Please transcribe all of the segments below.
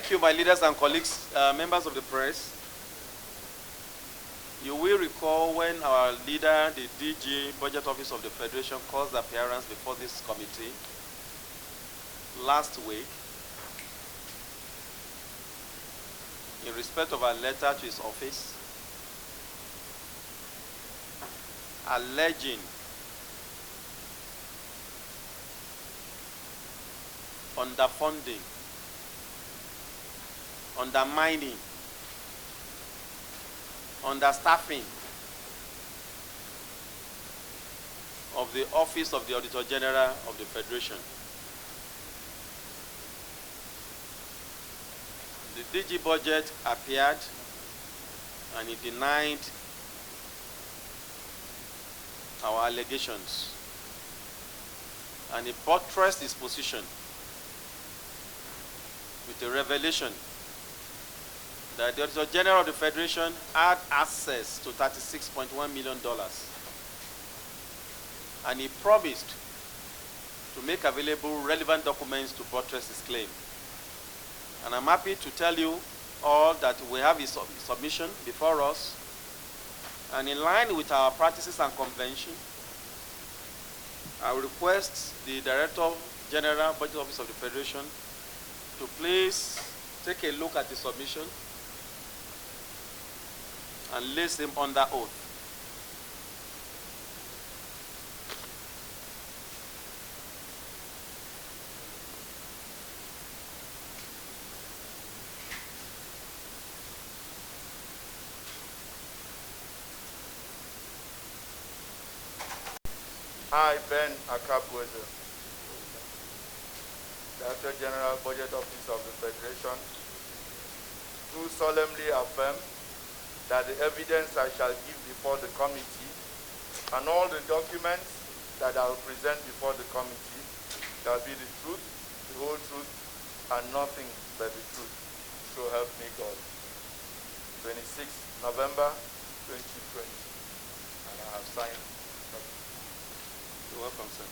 Thank you, my leaders and colleagues, members of the press. You will recall when our leader, the DG, Budget Office of the Federation, caused appearance before this committee last week in respect of a letter to his office alleging underfunding, undermining, understaffing of the Office of the Auditor General of the Federation. The DG budget appeared and he denied our allegations, and he buttressed his position with the revelation that the Auditor General of the Federation had access to $36.1 million, and he promised to make available relevant documents to buttress his claim. And I'm happy to tell you all that we have his submission before us, and in line with our practices and convention, I will request the Director General, Budget Office of the Federation, to please take a look at the submission and place him under oath. I, Ben Akabweze, Director General, Budget Office of the Federation, do solemnly affirm that the evidence I shall give before the committee and all the documents that I will present before the committee shall be the truth, the whole truth, and nothing but the truth. So help me God. 26 November 2020. And I have signed. You're welcome, sir.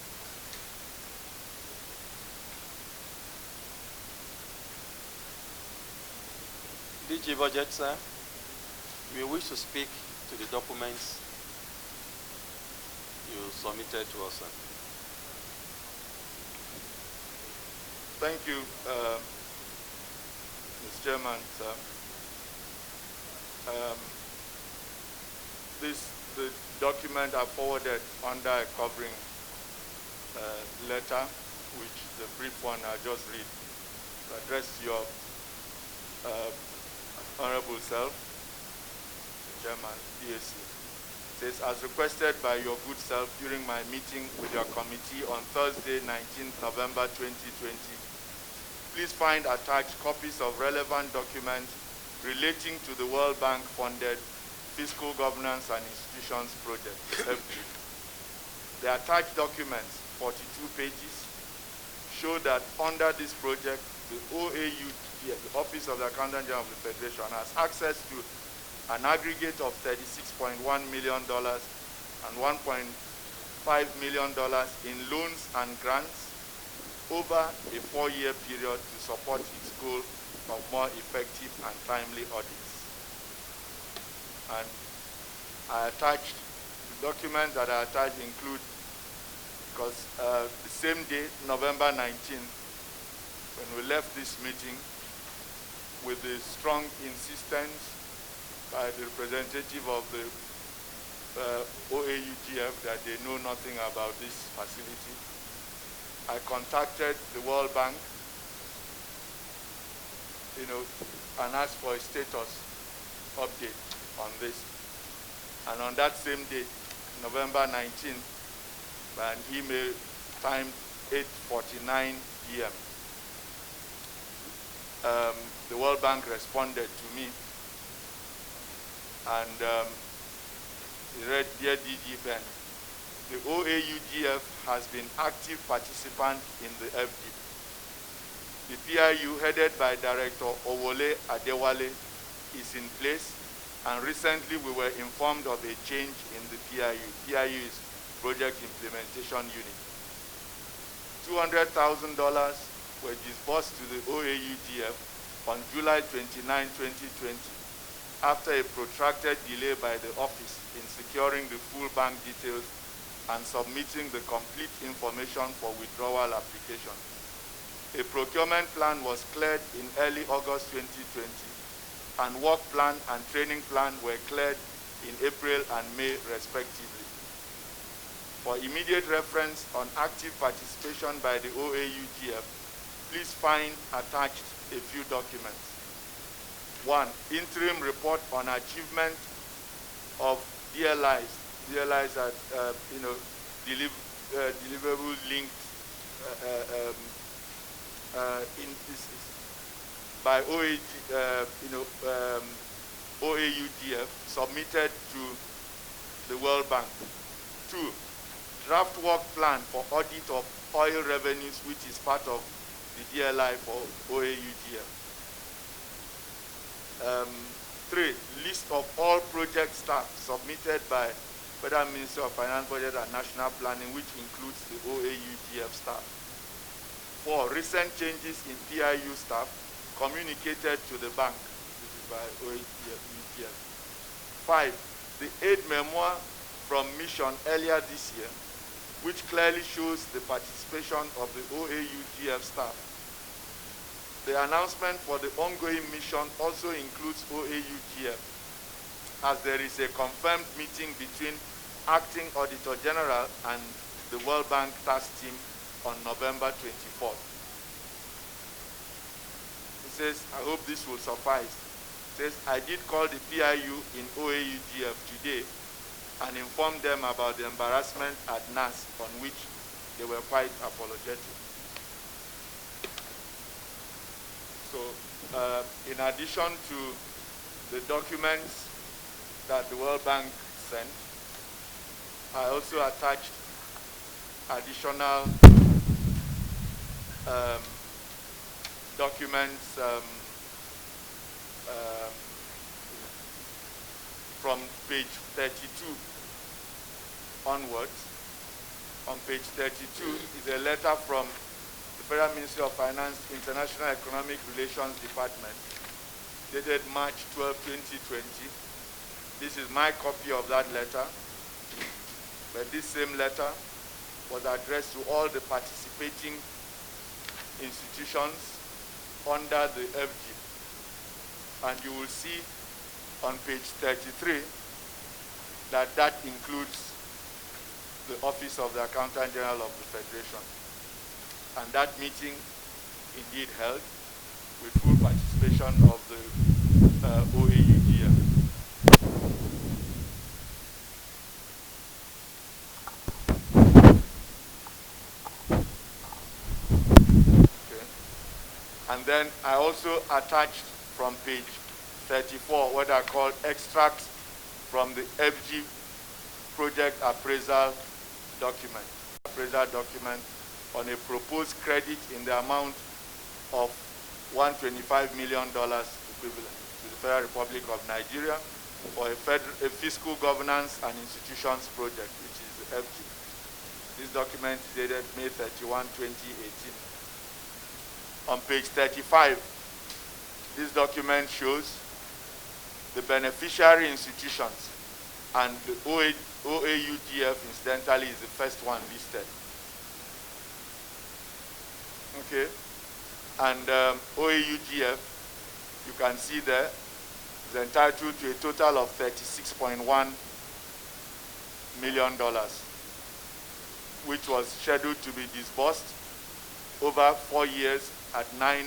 DG Budget, sir, you wish to speak to the documents you submitted to us, sir. Thank you, Mr. Chairman, sir. The document I forwarded under a covering letter, which the brief one I just read, to address your honorable self, the Chairman, PAC. Says, as requested by your good self during my meeting with your committee on Thursday, 19th November 2020, please find attached copies of relevant documents relating to the World Bank funded Fiscal Governance and Institutions Project, FGIP. The attached documents, 42 pages, show that under this project, the OAU, the Office of the Accountant General of the Federation, has access to an aggregate of $36.1 million and $1.5 million in loans and grants over a 4-year period to support its goal of more effective and timely audits. And I attached, the documents that I attached include, because the same day, November 19th, when we left this meeting, with the strong insistence by the representative of the OAUGF that they know nothing about this facility, I contacted the World Bank, and asked for a status update on this. And on that same day, November 19th, by an email timed 8:49 p.m., the World Bank responded to me and he read, "Dear DG Ben, the OAUGF has been active participant in the FGIP. The PIU headed by Director Owole Adewale is in place, and recently we were informed of a change in the PIU. PIU is Project Implementation Unit. $200,000 were disbursed to the OAUGF on July 29, 2020, after a protracted delay by the office in securing the full bank details and submitting the complete information for withdrawal application. A procurement plan was cleared in early August 2020, and work plan and training plan were cleared in April and May, respectively. For immediate reference on active participation by the OAUGF, please find attached a few documents. 1. Interim report on achievement of DLIs. DLIs are, deliverable linked by OAUGF submitted to the World Bank. 2. Draft work plan for audit of oil revenues, which is part of the DLI for OAUGF. 3. List of all project staff submitted by Federal Ministry of Finance, Budget and National Planning, which includes the OAUGF staff. 4. Recent changes in PIU staff communicated to the bank, which is by OAUGF. 5. The aid memoir from mission earlier this year, which clearly shows the participation of the OAUGF staff. The announcement for the ongoing mission also includes OAUGF, as there is a confirmed meeting between Acting Auditor General and the World Bank Task Team on November 24th. He says, I hope this will suffice. He says, I did call the PIU in OAUGF today and informed them about the embarrassment at NAS, on which they were quite apologetic. So, in addition to the documents that the World Bank sent, I also attached additional documents from page 32 onwards. On page 32 is a letter from the Federal Ministry of Finance, International Economic Relations Department, dated March 12, 2020. This is my copy of that letter, but this same letter was addressed to all the participating institutions under the FG. And you will see on page 33 that that includes the Office of the Accountant General of the Federation. And that meeting indeed held with full participation of the OAUGF. Okay. And then I also attached from page 34 what are called extracts from the FG project appraisal document. On a proposed credit in the amount of $125 million equivalent to the Federal Republic of Nigeria for a fiscal governance and institutions project, which is the FG. This document is dated May 31, 2018. On page 35, this document shows the beneficiary institutions, and the OAUGF, incidentally, is the first one listed. Okay, and OAUGF, you can see there, is entitled to a total of $36.1 million, which was scheduled to be disbursed over 4 years at $9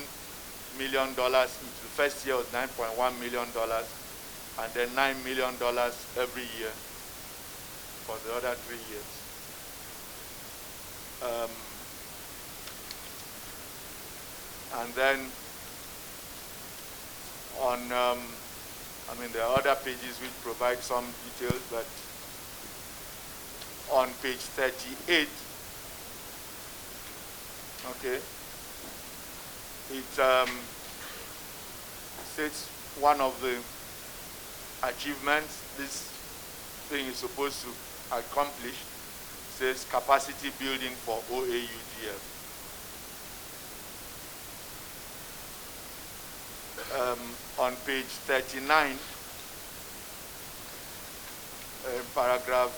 million each. The first year was $9.1 million, and then $9 million every year for the other 3 years. And then on, there are other pages which provide some details, but on page 38, okay, it states one of the achievements this thing is supposed to accomplish, says capacity building for OAUGF. On page 39, paragraph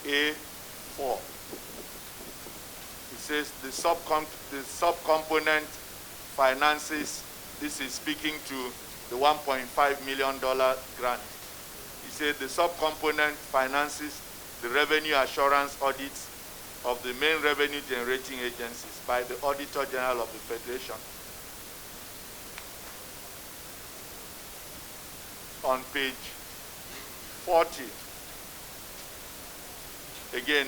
A4, it says the subcomponent finances, this is speaking to the $1.5 million grant. He said the subcomponent finances the revenue assurance audits of the main revenue generating agencies by the Auditor General of the Federation. On page 40, again,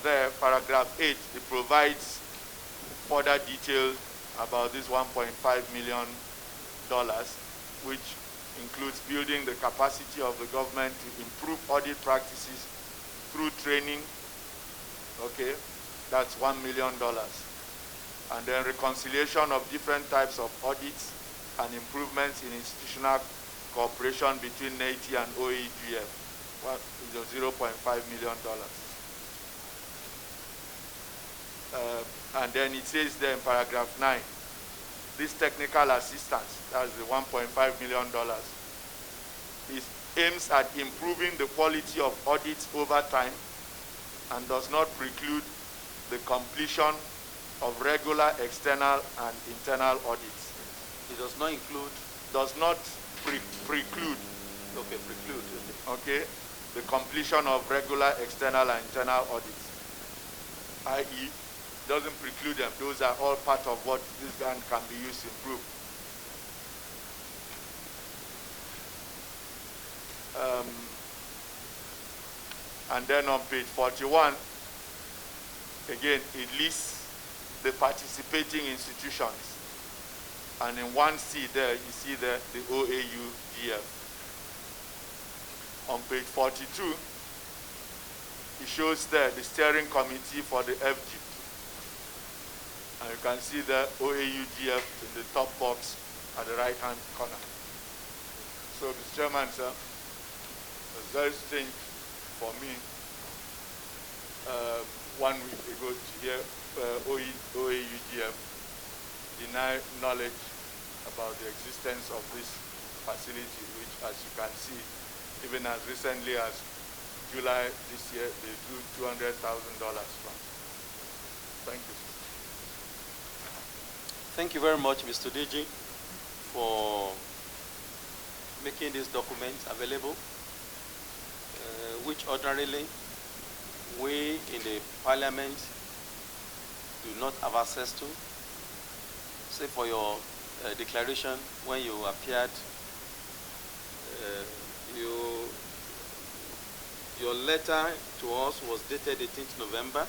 there, paragraph 8, it provides further details about this $1.5 million, which includes building the capacity of the government to improve audit practices through training. Okay, that's $1 million. And then reconciliation of different types of audits and improvements in institutional cooperation between NATI and OEGF, $0.5 million. And then it says there in paragraph 9, this technical assistance, that's the $1.5 million, aims at improving the quality of audits over time and does not preclude the completion of regular external and internal audits. It does not include? Does not preclude. Okay, preclude. Okay, the completion of regular external and internal audits, i.e., doesn't preclude them. Those are all part of what this grant can be used to improve. And then on page 41, again, it lists the participating institutions. And in 1C there, you see the OAU-GF. On page 42, it shows there the steering committee for the FG. And you can see the OAU-GF in the top box at the right-hand corner. So, Mr. Chairman, sir, it's very strange for me 1 week ago to hear OAU-GF deny knowledge about the existence of this facility, which, as you can see, even as recently as July this year, they drew $200,000 from. Thank you. Thank you very much, Mr. DG, for making these documents available, which ordinarily we in the Parliament do not have access to. Say for your declaration when you appeared, your letter to us was dated 18th November,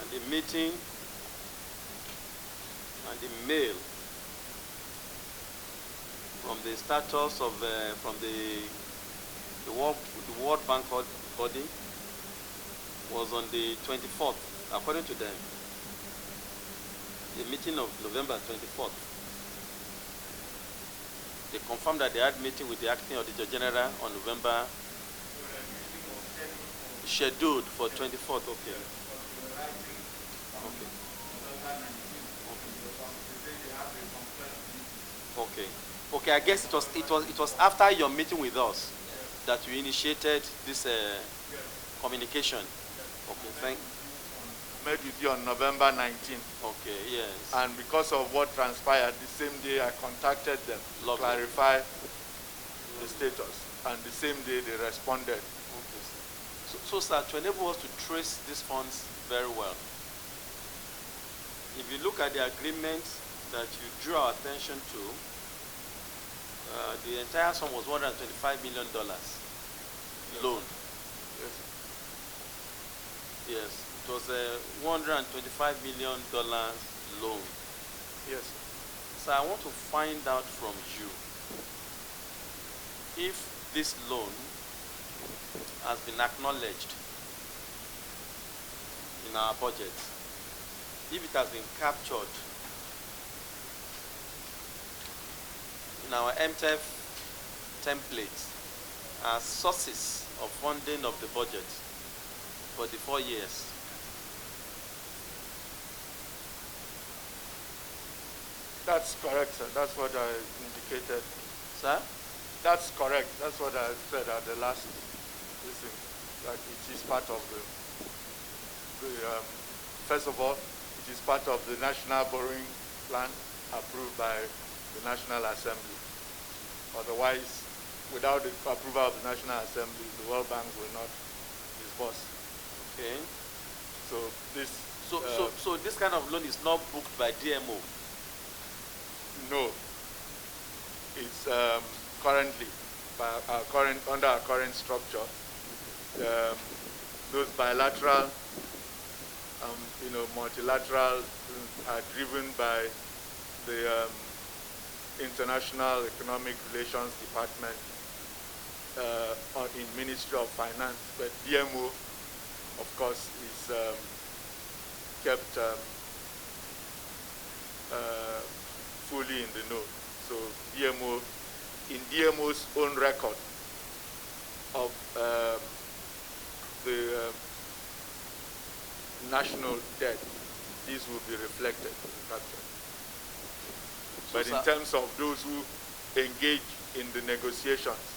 and the meeting and the mail from the status of from the World Bank body was on the 24th, according to them. The meeting of November 24th. They confirmed that they had meeting with the acting Auditor General on November, scheduled for 24th. Okay. Okay. Okay. I guess it was after your meeting with us that you initiated this communication. Okay. Met with you on November 19th. Okay, yes. And because of what transpired, the same day I contacted them to clarify the status. And the same day they responded. Okay. So, sir, to enable us to trace these funds very well, if you look at the agreement that you drew our attention to, the entire sum was $125 million loan. Yes. Yes. It was a $125 million loan. Yes. So I want to find out from you if this loan has been acknowledged in our budget, if it has been captured in our MTF template as sources of funding of the budget for the 4 years. That's correct, sir. That's what I indicated. Sir? That's correct. That's what I said at the last listen. That it is part of the first of all, it is part of the national borrowing plan approved by the National Assembly. Otherwise, without the approval of the National Assembly, the World Bank will not disburse. Okay. So this. So this kind of loan is not booked by DMO. No. It's currently by under our current structure. Those bilateral, multilateral are driven by the International Economic Relations Department in Ministry of Finance, but DMO, of course, is kept fully in the know. So DMO, in DMO's own record of the national debt, these will be reflected in the capture. But in terms of those who engage in the negotiations.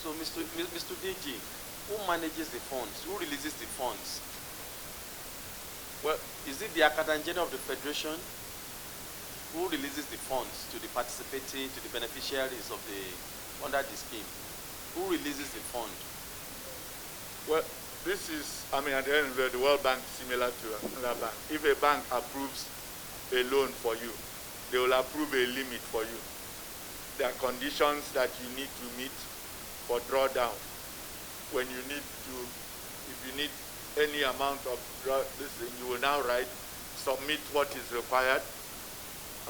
So Mr. DG, who manages the funds? Who releases the funds? Well, is it the Accountant General of the Federation who releases the funds to the participating, to the beneficiaries of under the scheme? Who releases the fund? Well, this is, at the end of the World Bank is similar to another bank. If a bank approves a loan for you, they will approve a limit for you. There are conditions that you need to meet for drawdown. When you need to, if you need any amount of this thing, you will now submit what is required.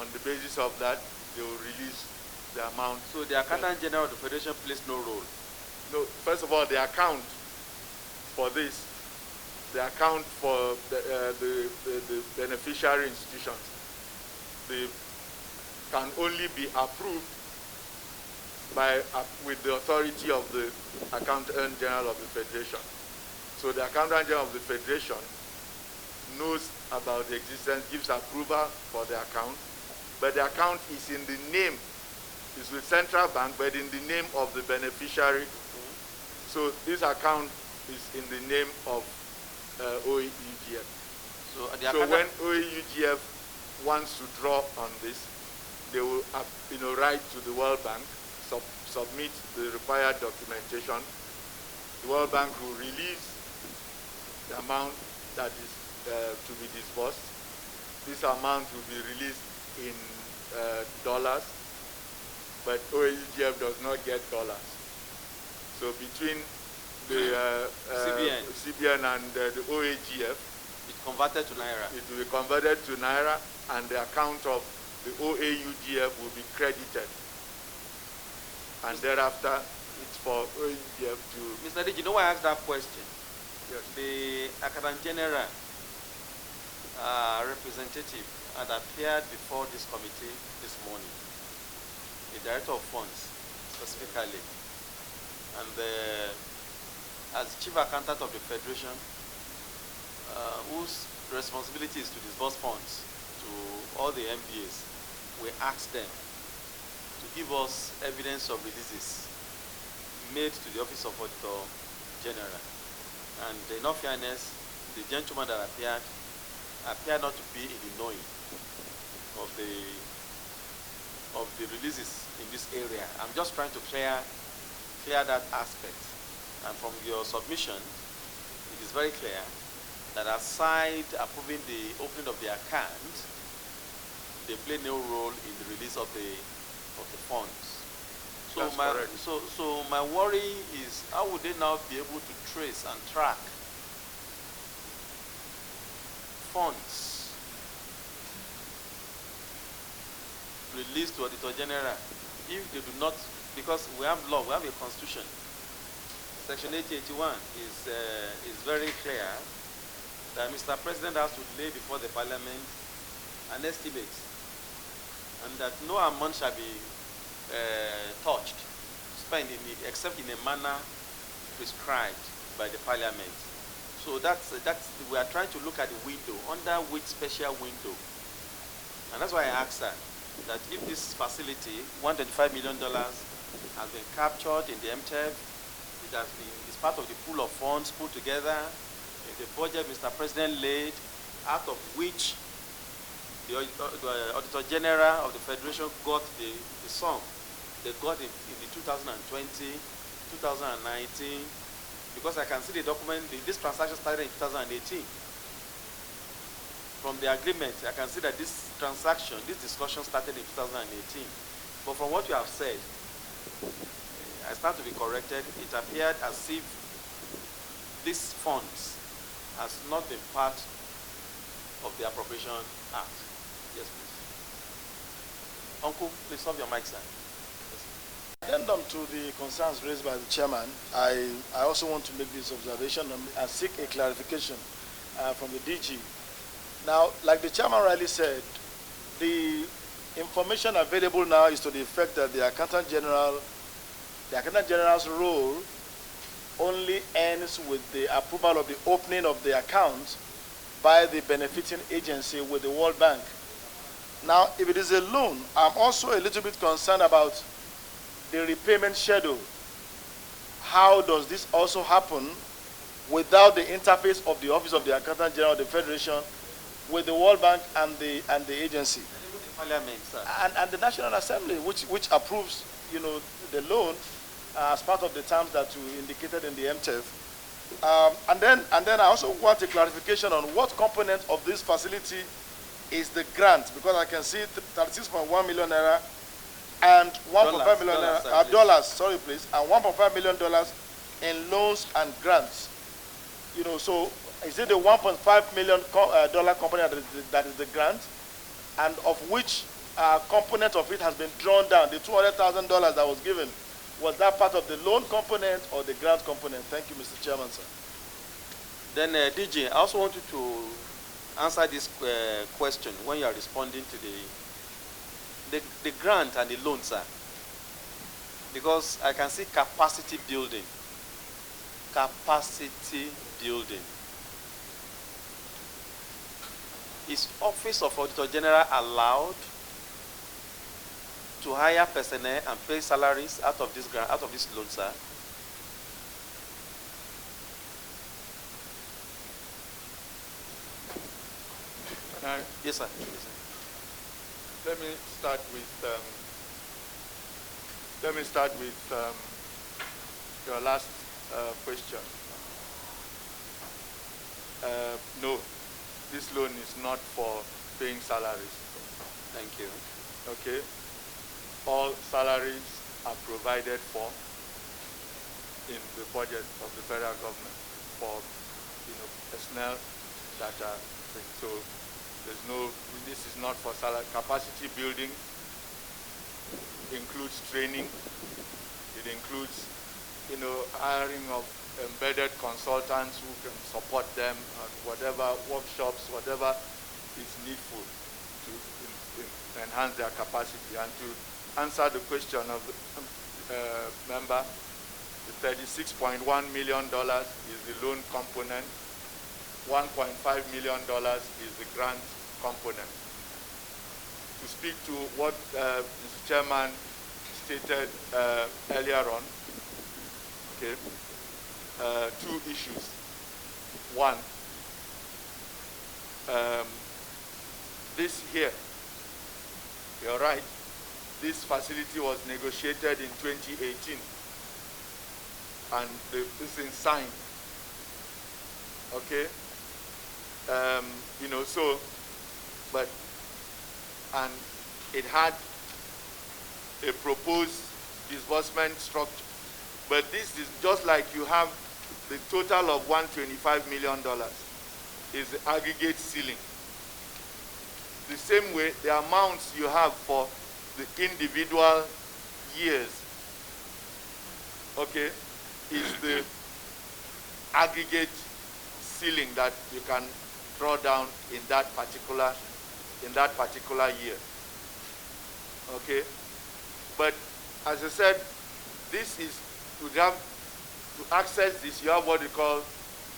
On the basis of that, they will release the amount. So the Accountant General of the Federation plays no role? No, first of all, the account for this, the account for the beneficiary institutions, they can only be approved with the authority of the Accountant General of the Federation. So the Accountant General of the Federation knows about the existence, gives approval for the account, but the account is in the name, is with Central Bank, but in the name of the beneficiary. So this account is in the name of OEUGF. So when OEUGF wants to draw on this, they will write to the World Bank, submit the required documentation. The World Bank will release the amount that is to be disbursed. This amount will be released in dollars, but OEUGF does not get dollars. So between the CBN and the OAGF, it's converted to Naira. It will be converted to Naira, and the account of the OAUGF will be credited. And thereafter, it's for OAUGF to... Mr. Did you know why I asked that question? Yes. The Accountant General representative had appeared before this committee this morning, the Director of Funds specifically, and as Chief Accountant of the Federation, whose responsibility is to disburse funds to all the MBAs, we asked them to give us evidence of releases made to the Office of Auditor General. And in all fairness, the gentleman that appeared not to be in the knowing of the releases in this area. I'm just trying to clear that aspect. And from your submission, it is very clear that aside approving the opening of the account, they play no role in the release of the funds. So my worry is, how would they now be able to trace and track funds released to Auditor General if they do not, because we have law, we have a constitution. Section 881 is very clear that Mr. President has to lay before the Parliament an estimate, and that no amount shall be touched, spent except in a manner prescribed by the Parliament. So that's we are trying to look at the window, under which special window And that's why I asked her that if this facility, $125 million, has been captured in the MTEV, it has been, it's part of the pool of funds put together in the budget Mr. President laid, out of which the Auditor General of the Federation got the sum. They got it in the 2020, 2019, because I can see the document, this transaction started in 2018. From the agreement, I can see that this transaction, this discussion started in 2018. But from what you have said, I stand to be corrected, it appeared as if these funds has not been part of the Appropriation Act. Yes, please. Uncle, please off your mic, sir. Addendum to the concerns raised by the chairman, I also want to make this observation and seek a clarification from the DG. Now, like the chairman rightly said, the information available now is to the effect that the Accountant General's role only ends with the approval of the opening of the account by the benefiting agency with the World Bank. Now, if it is a loan, I'm also a little bit concerned about the repayment schedule. How does this also happen without the interface of the Office of the Accountant General of the Federation with the World Bank and the agency? Parliament, sir. And the National Assembly, which approves, the loan as part of the terms that you indicated in the MTEV. And then I also want a clarification on what component of this facility is the grant, because I can see 36.1 million naira and 1.5 million dollars, sorry please, and $1.5 million in loans and grants. So is it the $1.5 million dollar component that is the grant, and of which component of it has been drawn down? The $200,000 that was given, was that part of the loan component or the grant component? Thank you, Mr. Chairman, sir. Then, DG, I also want you to answer this question when you are responding to the grant and the loan, sir. Because I can see capacity building. Capacity building. Is Office of Auditor General allowed to hire personnel and pay salaries out of this grant, out of this loan, sir? Yes, sir. Yes, sir. Let me start with your last question. No, this loan is not for paying salaries. Thank you. Okay. All salaries are provided for in the budget of the federal government for personnel that are so there's no, this is not for salary. Capacity building includes training. It includes hiring of embedded consultants who can support them on whatever workshops, whatever is needful to enhance their capacity. And to answer the question of the member, the $36.1 million is the loan component. $1.5 million is the grant component. To speak to what Mr. Chairman stated earlier on, okay, two issues. One, this here, you're right, this facility was negotiated in 2018 and this thing signed, okay? And it had a proposed disbursement structure. But this is just like you have the total of $125 million is the aggregate ceiling. The same way, the amounts you have for the individual years, okay, is the aggregate ceiling that you can draw down in that particular year. Okay? But as I said, this is to access this, you have what we call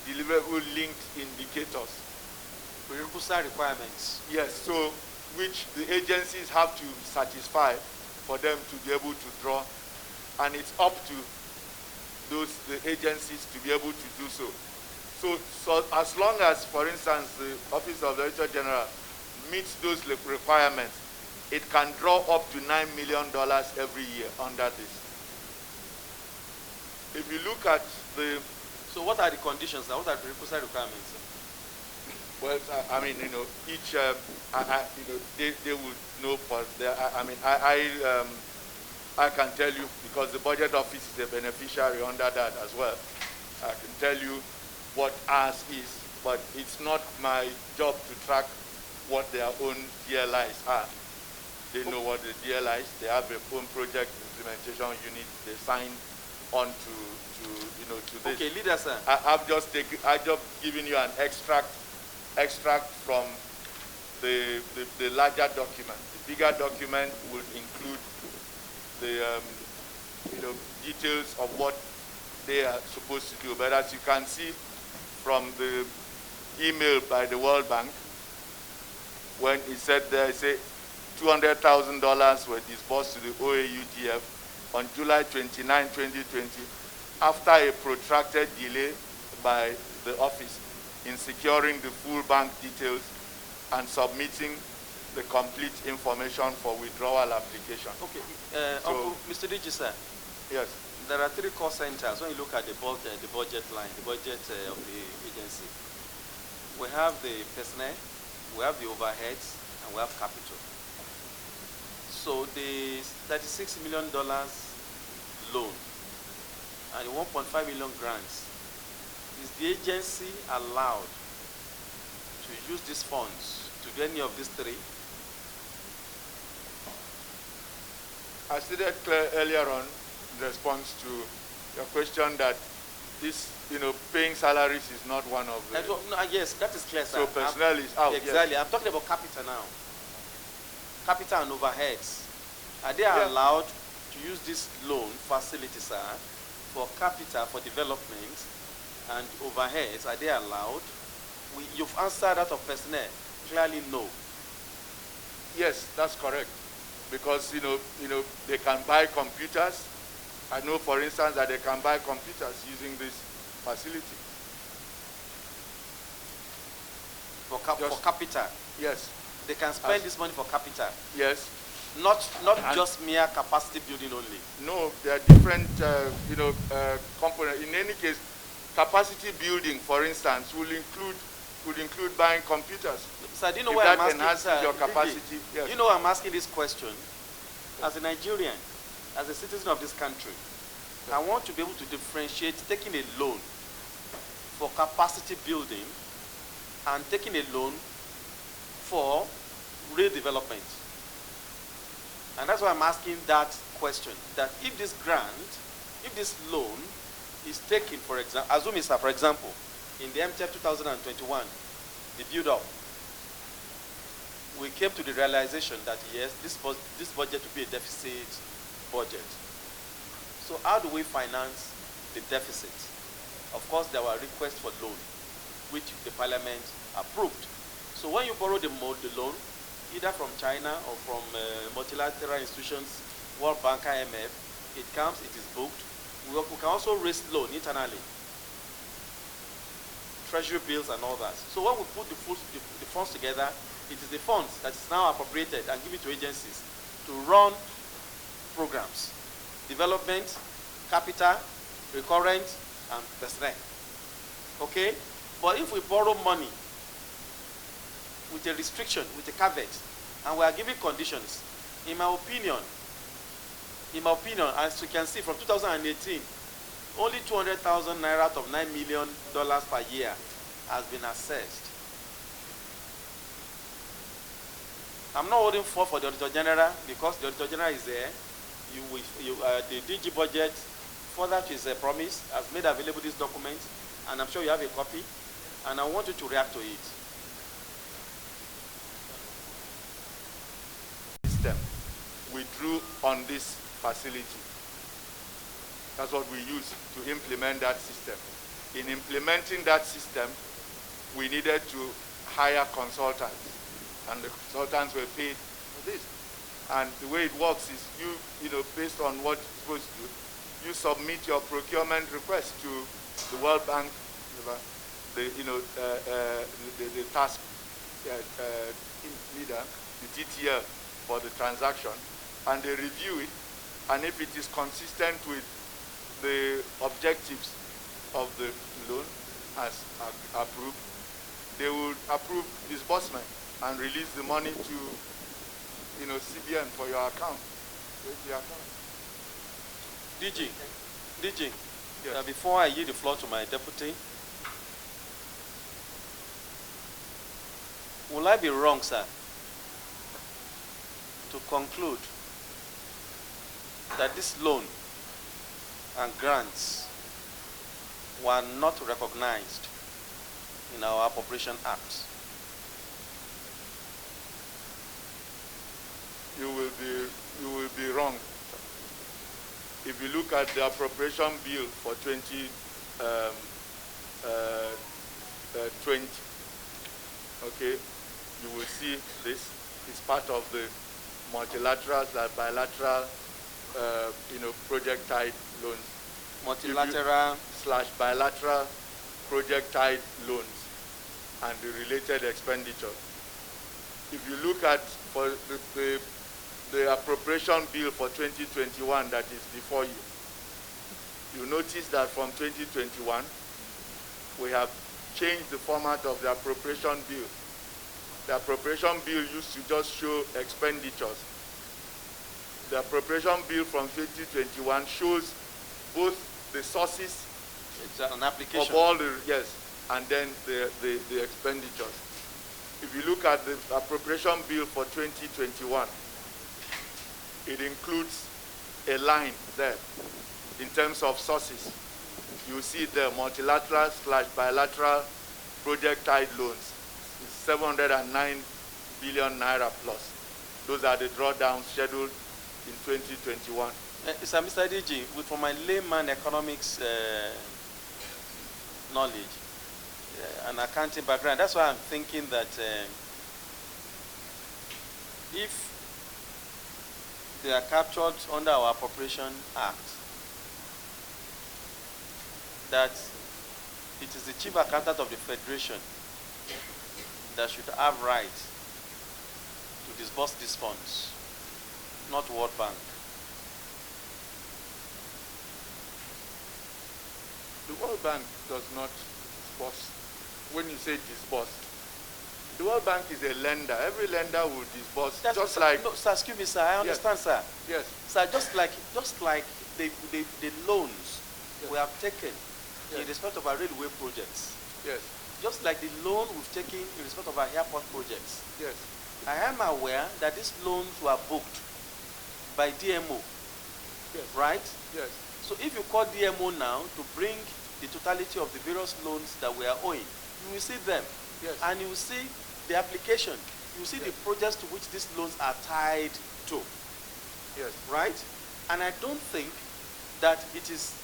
deliverable linked indicators. Prerequisite requirements. Yes, so which the agencies have to satisfy for them to be able to draw, and it's up to the agencies to be able to do so. So as long as, for instance, the Office of the Auditor General meets those requirements, it can draw up to $9 million every year under this. If you look at the... So what are the conditions now? What are the requisite requirements? Well, I mean, you know, each, you know, they would know for their, I can tell you, because the budget office is a beneficiary under that as well. I can tell you what ours is, but it's not my job to track what their own DLIs are. They know what the DLIs, they have their own project implementation unit, they sign on to you know, to this. Okay, leader, sir. I've just given you an extract from the larger document. The bigger document would include the you know, details of what they are supposed to do. But as you can see from the email by the World Bank, when it said there, it said $200,000 were disbursed to the OAUDF on July 29, 2020, after a protracted delay by the office in securing the full bank details and submitting the complete information for withdrawal application. Okay, Uncle, Mr. Digi, sir. Yes. There are 3 cost centers. When you look at the budget line, the budget of the agency, we have the personnel, we have the overheads, and we have capital. So the $36 million loan and the 1.5 million grants, is the agency allowed to use these funds to do any of these 3? I stated earlier on in response to your question that this, you know, paying salaries is not one of the... No, yes, that is clear, sir. So personnel is out. Exactly. Yes. I'm talking about capital now. Capital and overheads. Are they allowed to use this loan facility, sir, for capital, for development, and overheads? Are they allowed? You've answered that of personnel. Clearly, no. Yes, that's correct. Because, you know, they can buy computers. I know, for instance, that they can buy computers using this facility. For capital? Yes. They can spend this money for capital? Yes. Not just mere capacity building only? No, there are different, you know, components. In any case, capacity building, for instance, would include buying computers. Sir, do you know why I'm asking? Enhances your capacity. Yes. You know I'm asking this question? As a Nigerian, as a citizen of this country, I want to be able to differentiate taking a loan for capacity building and taking a loan for real development. And that's why I'm asking that question, that if this grant, if this loan is taken, for example, assume it's, for example, in the MTF 2021, the build-up, we came to the realization that, yes, this budget will be a deficit budget. So how do we finance the deficit? Of course, there were requests for loan, which the parliament approved. So when you borrow the loan, either from China or from multilateral institutions, World Bank, IMF, it comes, it is booked. We can also raise loan internally, treasury bills and all that. So when we put the funds together, it is the funds that is now appropriated and given to agencies to run programs, development, capital, recurrent, and personnel. Okay? But if we borrow money with a restriction, with a caveat, and we are giving conditions, in my opinion, as you can see from 2018, only 200,000 naira out of $9 million per year has been assessed. I'm not holding for the Auditor General because the Auditor General is there. The DG budget, further to his promise, has made available this document, and I'm sure you have a copy, and I want you to react to it. System. We drew on this facility. That's what we used to implement that system. In implementing that system, we needed to hire consultants. and the consultants were paid for this. And the way it works is you know, based on what you're supposed to do, you submit your procurement request to the World Bank, the task leader, the TTL, for the transaction, and they review it, and if it is consistent with the objectives of the loan as approved, they will approve disbursement and release the money to, you know, CBN for your account. DG, yes. Before I yield the floor to my deputy, will I be wrong, sir, to conclude that this loan and grants were not recognized in our Appropriation Act? You will be wrong. If you look at the appropriation bill for 2020, okay, you will see this is part of the multilateral, bilateral, you know, project-tied loans. Multilateral / bilateral project-tied loans and the related expenditure. If you look at for the appropriation bill for 2021 that is before you, you notice that from 2021 we have changed the format of the appropriation bill. The appropriation bill used to just show expenditures. The appropriation bill from 2021 shows both the sources it's an application of all the, yes, and then the expenditures. If you look at the appropriation bill for 2021, it includes a line there in terms of sources. You see the multilateral / bilateral project-tied loans. It's 709 billion naira plus. Those are the drawdowns scheduled in 2021. Sir, Mr. DG, from my layman economics knowledge and accounting background, that's why I'm thinking that if they are captured under our Appropriation Act, that it is the chief accountant of the Federation that should have right to disburse these funds, not World Bank. The World Bank does not disburse. When you say disburse, the World Bank is a lender. Every lender will disburse. That's just sir, like no, sir, excuse me, sir. I understand, yes. sir. Yes. Sir, just like the loans yes. we have taken yes. in respect of our railway projects. Yes. Just like the loan we've taken in respect of our airport projects. Yes. I am aware that these loans were booked by DMO. Yes. Right? Yes. So if you call DMO now to bring the totality of the various loans that we are owing, you will see them. Yes. And you will see the application. You will see yes. the projects to which these loans are tied to. Yes. Right? And I don't think that it is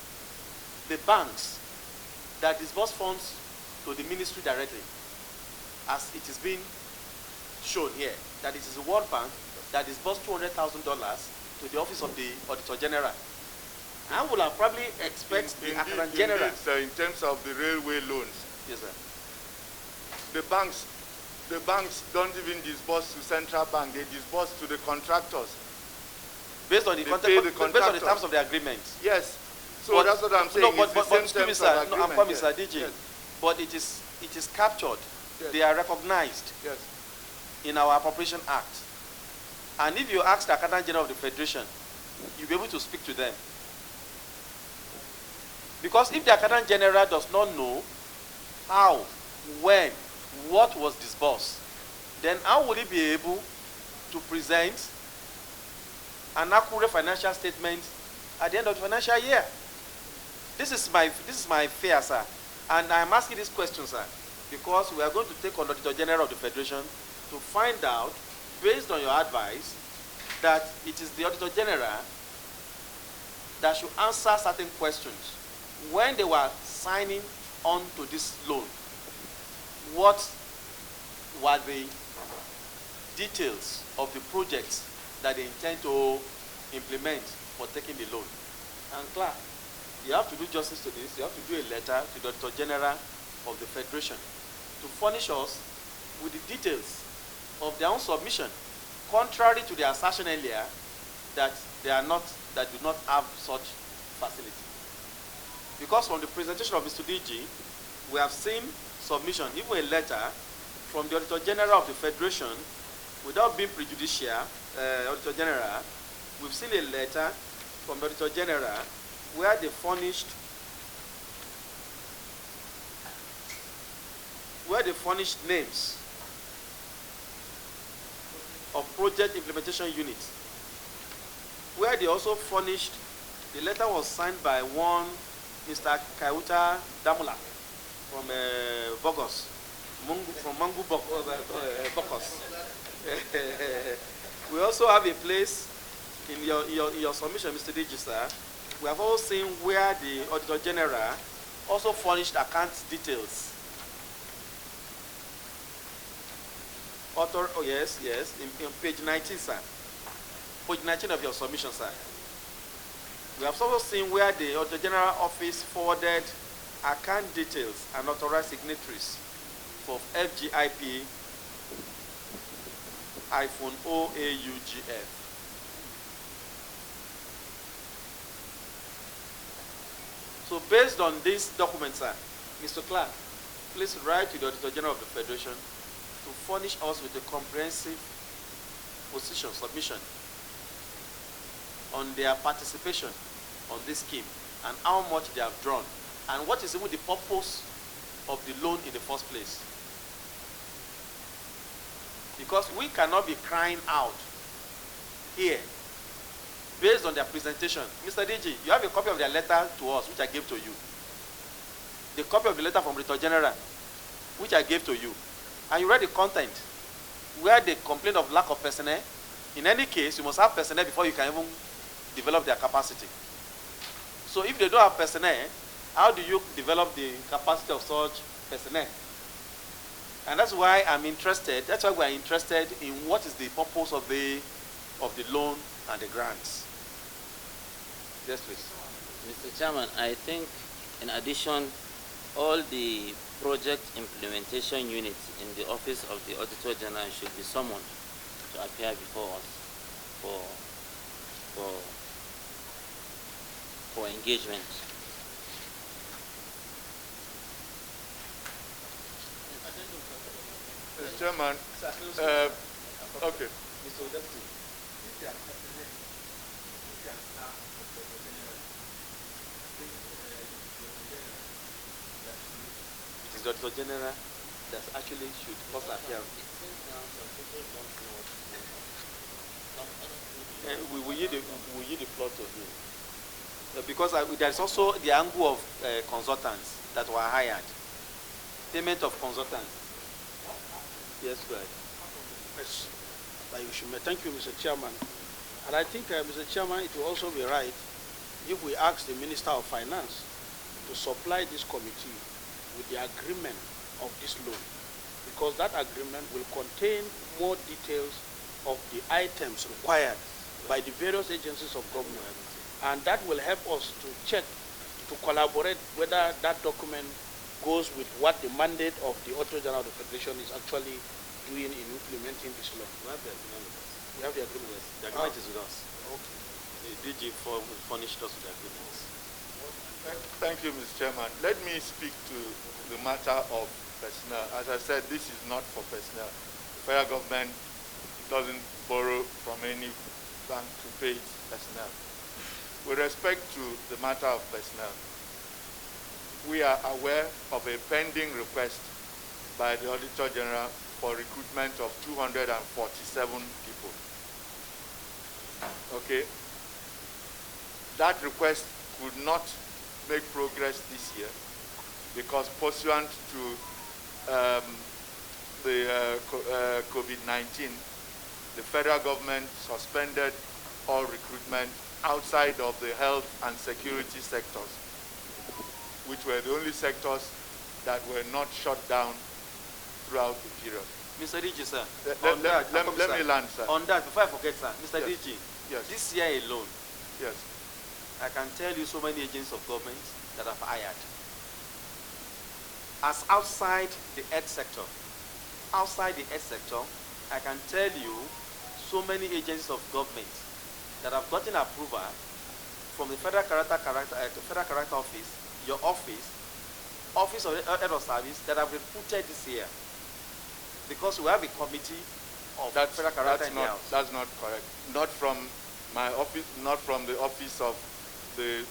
the banks that disburse funds to the ministry directly, as it is being shown here, that it is the World Bank that disbursed $200,000 to the Office of the Auditor General. I would have probably expect the Accountant General. Indeed, sir, in terms of the railway loans, yes, sir. The banks don't even disburse to central bank. They disburse to the contractors. Based on the based on the terms of the agreement. Yes. So but, that's what I'm saying. No, but excuse me, sir. No, I'm coming, yes. sir. DG. Yes. But it is captured. Yes. They are recognized. Yes. In our Appropriation Act. And if you ask the Accountant General of the Federation, you'll be able to speak to them. Because if the Accountant General does not know how, when, what was disbursed, then how will he be able to present an accurate financial statement at the end of the financial year? This is my fear, sir. And I'm asking this question, sir, because we are going to take on the Auditor General of the Federation to find out, based on your advice, that it is the Auditor General that should answer certain questions. When they were signing on to this loan, what were the details of the projects that they intend to implement for taking the loan. And Clark, you have to do justice to this. You have to do a letter to the Auditor General of the Federation to furnish us with the details of their own submission, contrary to the assertion earlier that they are not, that do not have such facility. Because from the presentation of Mr. DG, we have seen submission, even a letter from the Auditor General of the Federation, without being prejudicial, Auditor General, we've seen a letter from the Auditor General where they furnished names of project implementation units, where they also furnished, the letter was signed by one Mr. Kaiuta Damula from Bogos, from Mangu Bogos. We also have a place in your submission, Mr. DG, sir. We have also seen where the Auditor General also furnished account details. Oh yes, in page 19, sir. Page 19 of your submission, sir. We have also seen where the Auditor General Office forwarded account details and authorized signatories for FGIP -OAUGF. So based on these documents, sir, Mr. Clark, please write to the Auditor General of the Federation to furnish us with a comprehensive position submission on their participation on this scheme and how much they have drawn and what is even the purpose of the loan in the first place. Because we cannot be crying out here based on their presentation. Mr. DG, you have a copy of their letter to us, which I gave to you. The copy of the letter from Auditor General, which I gave to you. And you read the content, where they complain of lack of personnel. In any case, you must have personnel before you can even develop their capacity. So if they don't have personnel, how do you develop the capacity of such personnel? And that's why I'm interested, that's why we're interested in what is the purpose of the loan and the grants. Yes, please. Mr. Chairman, I think in addition, all the project implementation units in the Office of the Auditor General should be summoned to appear before us for engagement. Mr. Chairman, okay. It is the Auditor General that actually should first appear. We will yield the floor to him. Because there's also the angle of consultants that were hired. Payment of consultants. Yes, go ahead. Yes, thank you, Mr. Chairman. And I think, Mr. Chairman, it will also be right if we ask the Minister of Finance to supply this committee with the agreement of this loan, because that agreement will contain more details of the items required by the various agencies of government, and that will help us to check, to collaborate whether that document goes with what the mandate of the Auditor General of the Federation is actually doing in implementing this law. We have the agreement with us. We have the agreement. Yes, the agreement is with us. Okay. The DG furnished us with the agreements. Thank you, Mr. Chairman. Let me speak to the matter of personnel. As I said, this is not for personnel. The federal government doesn't borrow from any bank to pay its personnel. With respect to the matter of personnel, we are aware of a pending request by the Auditor General for recruitment of 247 people. Okay? That request could not make progress this year because pursuant to COVID-19, the federal government suspended all recruitment outside of the health and security sectors, which were the only sectors that were not shut down throughout the period. Mr. DG, sir. Let me land, sir. On that, before I forget, sir, Mr. Yes. DG, Yes. this year alone, Yes. I can tell you so many agents of government that I've hired. As outside the health sector, I can tell you so many agents of government that have gotten approval from the Federal Character Office, your office of the Head of Service, that have recruited this year. Because we have a committee of Federal Character in the house. That's not correct. Not from my office, not from the office of the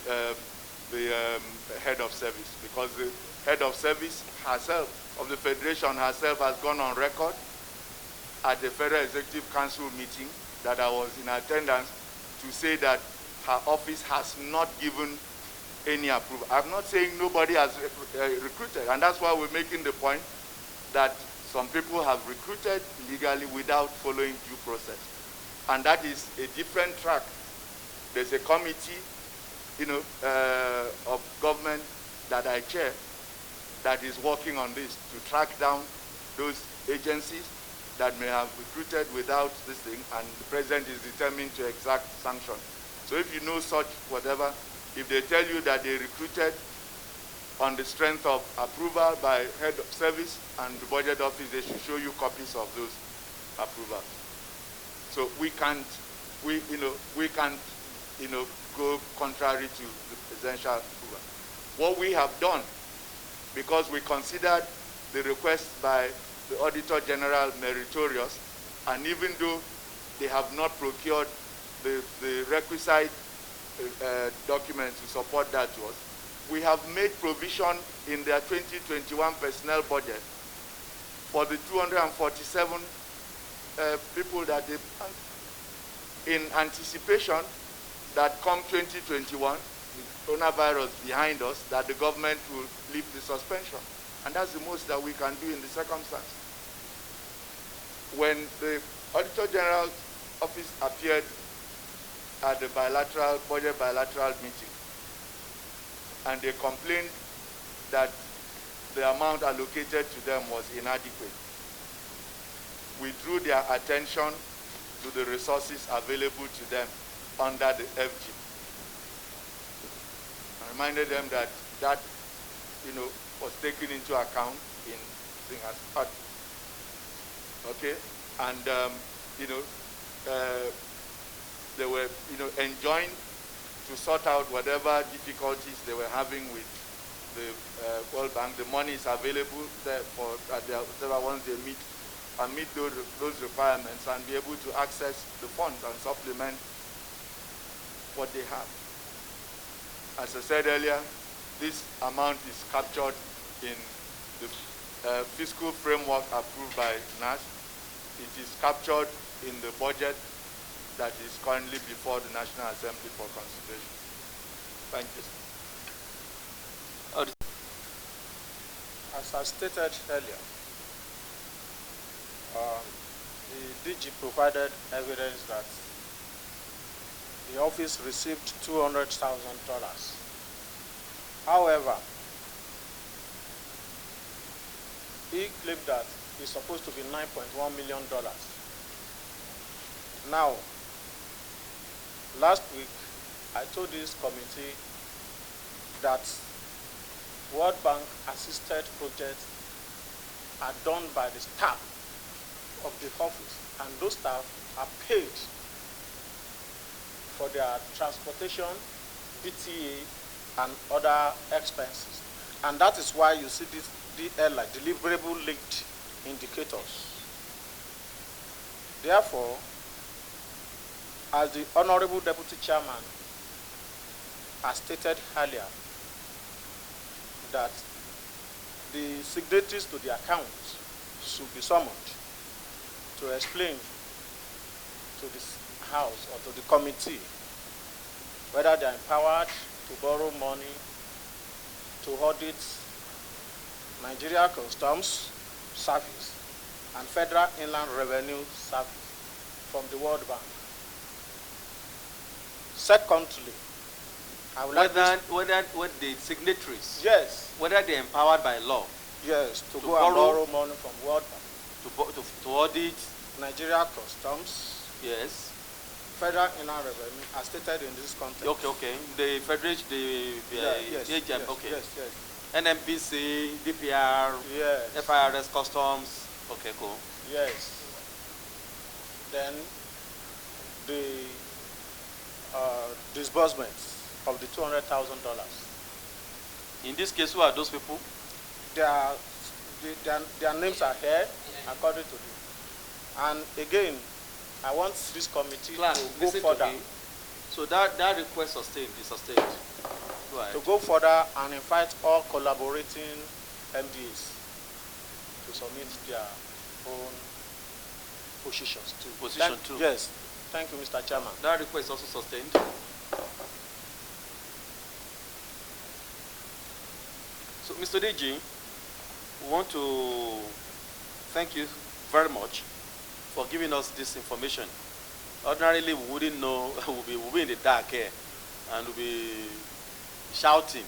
Head of Service, because the Head of Service herself, of the Federation herself, has gone on record at the Federal Executive Council meeting that I was in attendance to say that her office has not given any approval. I'm not saying nobody has recruited, and that's why we're making the point that some people have recruited legally without following due process. And that is a different track. There's a committee, of government that I chair that is working on this to track down those agencies that may have recruited without this thing, and the president is determined to exact sanction. So if you know such whatever, if they tell you that they recruited on the strength of approval by Head of Service and the Budget Office, they should show you copies of those approvals. So we can't go contrary to the presidential approval. What we have done, because we considered the request by the Auditor General meritorious, and even though they have not procured the requisite documents to support that to us, we have made provision in their 2021 personnel budget for the 247 people that they planned, in anticipation that come 2021, the coronavirus behind us, that the government will lift the suspension. And that's the most that we can do in the circumstance. When the Auditor General's office appeared at the budget bilateral meeting, and they complained that the amount allocated to them was inadequate, we drew their attention to the resources available to them under the FG. I reminded them that was taken into account in as part. Okay, and they were enjoined to sort out whatever difficulties they were having with the World Bank. The money is available there for whatever ones they meet those requirements, and be able to access the funds and supplement what they have. As I said earlier, this amount is captured in the fiscal framework approved by NAS. It is captured in the budget that is currently before the National Assembly for consideration. Thank you. As I stated earlier, the DG provided evidence that the office received $200,000. However, he claimed that it's supposed to be $9.1 million. Now, last week, I told this committee that World Bank assisted projects are done by the staff of the office, and those staff are paid for their transportation, PTA, and other expenses. And that is why you see this DL, like deliverable linked indicators. Therefore, as the Honorable Deputy Chairman has stated earlier, that the signatories to the account should be summoned to explain to this House or to the committee whether they are empowered to borrow money to audit Nigeria Customs Service and Federal Inland Revenue Service from the World Bank. Secondly, I would like whether the signatories, yes, whether they're empowered by law, yes, to go and borrow money from World Bank. to audit. Nigeria Customs, Yes. Federal Inland Revenue, as stated in this context. Okay. The federation, yes, agent. yes, Okay. yes. NMPC, DPR, Yes. FIRS, Customs. Okay, cool. Yes. Then the disbursements of the $200,000. In this case, who are those people? Their names are here according to the. And again, I want this committee Clark, to go listen to further. me. So that request is sustained. Go ahead. To go further and invite all collaborating MDAs to submit their own positions too. Position too. Yes. Thank you, Mr. Chairman. That request is also sustained. So, Mr. DG, we want to thank you very much for giving us this information. Ordinarily, we wouldn't know, we'll be in the dark here, and we'll be shouting,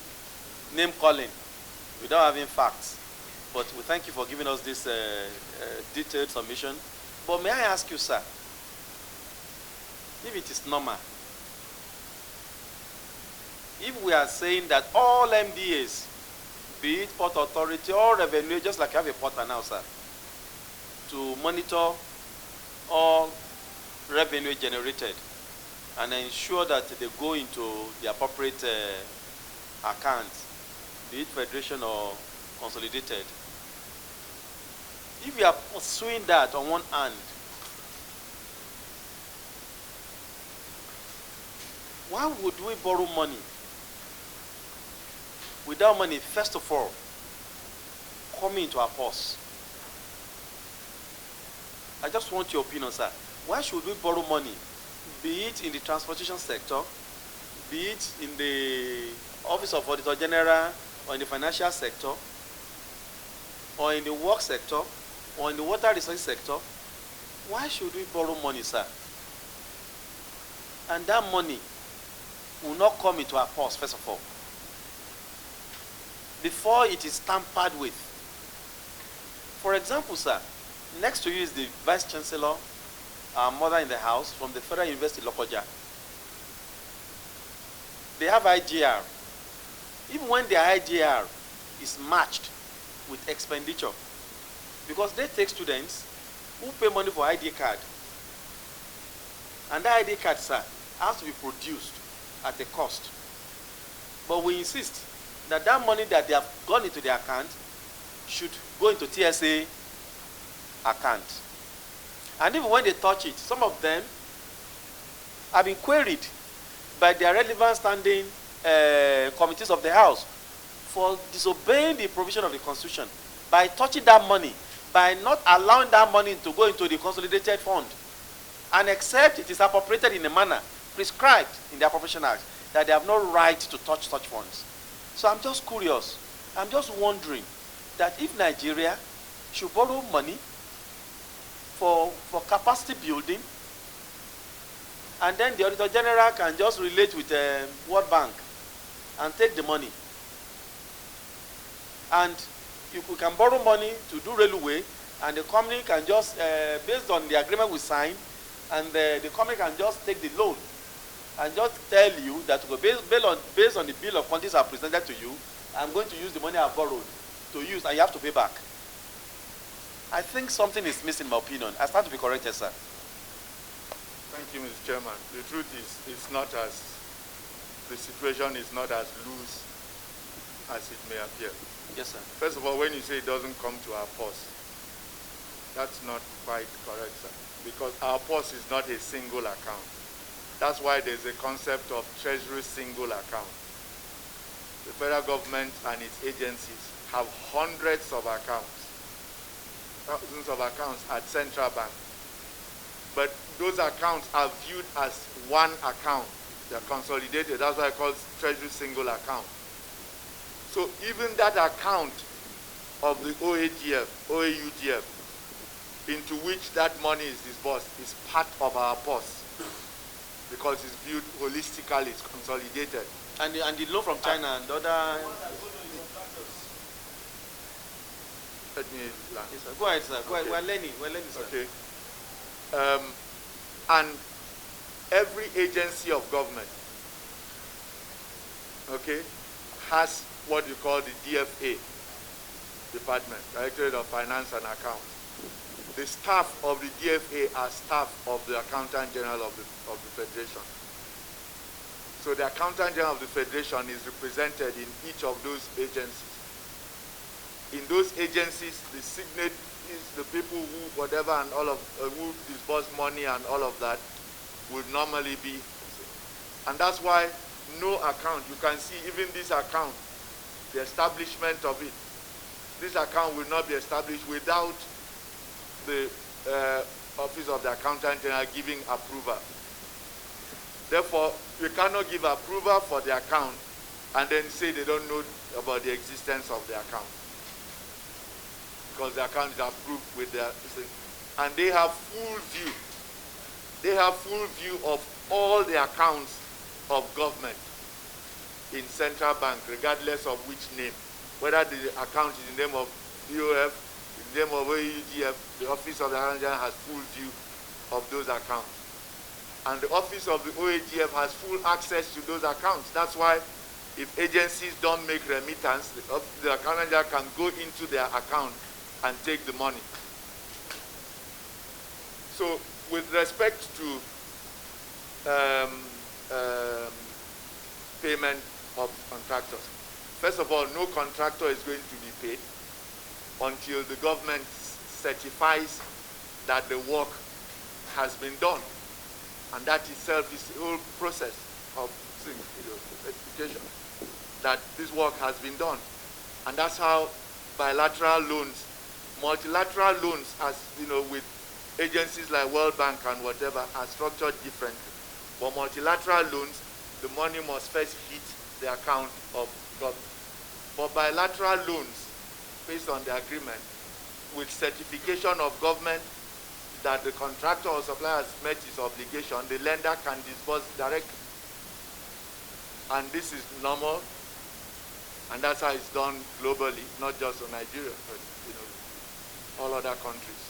name calling, without having facts. But we thank you for giving us this detailed submission. But may I ask you, sir, if it is normal, if we are saying that all MDAs, be it Port Authority or Revenue, just like you have a portal now, sir, to monitor all revenue generated and ensure that they go into the appropriate accounts, be it Federation or Consolidated. If you are pursuing that on one hand, why would we borrow money? Without money, first of all, coming into our purse. I just want your opinion, sir. Why should we borrow money? Be it in the transportation sector, be it in the Office of Auditor General, or in the financial sector, or in the work sector, or in the water resources sector. Why should we borrow money, sir? And that money will not come into our purse, first of all, before it is tampered with. For example, sir, next to you is the Vice Chancellor, our mother in the house, from the Federal University Lokoja. They have IGR. Even when their IGR is matched with expenditure, because they take students who pay money for ID card, and that ID card, sir, has to be produced at a cost. But we insist that that money that they have gone into their account should go into TSA account. And even when they touch it, some of them have been queried by their relevant standing committees of the House for disobeying the provision of the Constitution by touching that money, by not allowing that money to go into the consolidated fund, and except it is appropriated in a manner prescribed in the Appropriation Act, that they have no right to touch such funds. So I'm just curious. I'm just wondering that if Nigeria should borrow money for capacity building, and then the Auditor General can just relate with World Bank and take the money. And if we can borrow money to do railway, and the company can just, based on the agreement we sign, and the company can just take the loan and just tell you that based on the bill of quantities I presented to you, I'm going to use the money I borrowed to use, and you have to pay back. I think something is missing, in my opinion. I stand to be corrected, sir. Thank you, Mr. Chairman. The truth is, the situation is not as loose as it may appear. Yes, sir. First of all, when you say it doesn't come to our purse, that's not quite correct, sir. Because our purse is not a single account. That's why there's a concept of treasury single account. The federal government and its agencies have hundreds of accounts, thousands of accounts at central bank. But those accounts are viewed as one account. They're consolidated. That's why I call it treasury single account. So even that account of the OAUGF, into which that money is disbursed, is part of our purse, because it's viewed holistically, it's consolidated. And the loan from China and other... Let me land. Yes, sir. Go ahead, sir. Go ahead. Okay. We're learning, sir. Okay. And every agency of government, okay, has what you call the DFA department, Directorate of Finance and Accounts. The staff of the DFA are staff of the Accountant General of the Federation. So the Accountant General of the Federation is represented in each of those agencies. In those agencies, the signatories, the people who whatever and all of who disburse money and all of that would normally be, and that's why no account, you can see even this account, the establishment of it, this account will not be established without the Office of the Accountant General giving approval. Therefore, we cannot give approval for the account and then say they don't know about the existence of the account, because the account is approved with their, and they have full view. They have full view of all the accounts of government in central bank, regardless of which name. Whether the account is in the name of BOF, in the name of OEGF, the Office of the Accountant General has full view of those accounts. And the Office of the OEGF has full access to those accounts. That's why if agencies don't make remittance, the Accountant General can go into their account and take the money. So with respect to payment of contractors, first of all, no contractor is going to be paid until the government certifies that the work has been done. And that itself is the whole process of certification, that this work has been done. And that's how bilateral loans, multilateral loans, as you know, with agencies like World Bank and whatever, are structured differently. For multilateral loans, the money must first hit the account of government. For bilateral loans, based on the agreement, with certification of government that the contractor or supplier has met his obligation, the lender can disburse directly. And this is normal, and that's how it's done globally, not just in Nigeria, but you know, all other countries.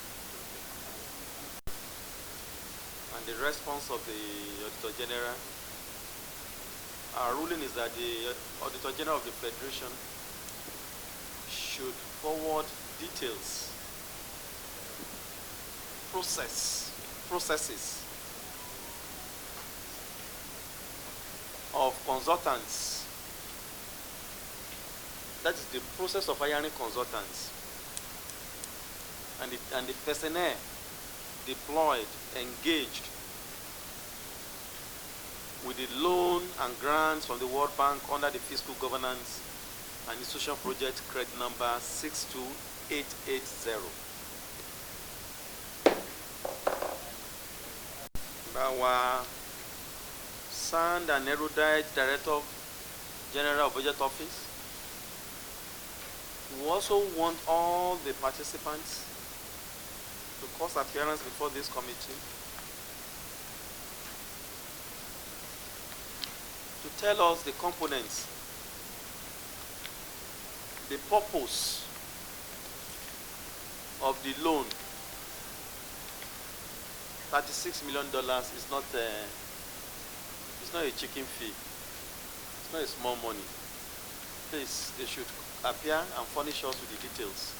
And the response of the Auditor General, our ruling is that the Auditor General of the Federation should forward details, processes of consultants. That is the process of hiring consultants, and the personnel deployed, engaged with the loan and grants from the World Bank under the Fiscal Governance and Institution Project credit number 62880. Our sound and erudite Director General of Budget Office, we also want all the participants to cause appearance before this committee to tell us the components, the purpose of the loan. $36 million is not it's not a chicken fee. It's not a small money. Please, they should appear and furnish us with the details.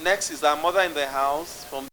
Next is our mother in the house from